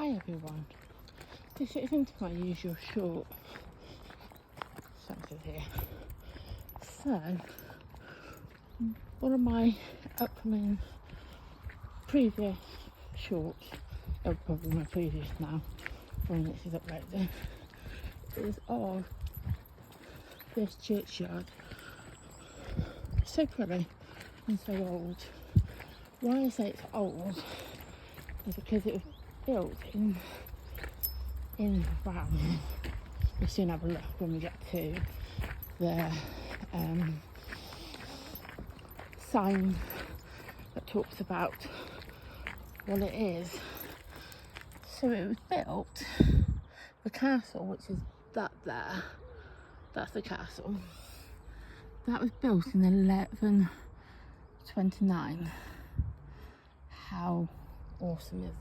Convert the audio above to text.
Hi everyone, this is into my usual short sentences here. So, one of my upcoming previous shorts, or probably my previous now, when this is uploaded, is of this churchyard. So pretty and so old. Why I say it's old is because it was built in wow. We'll soon have a look when we get to the sign that talks about what it is. So it was built, the castle, which is that there, that's the castle, that was built in 1129. How awesome is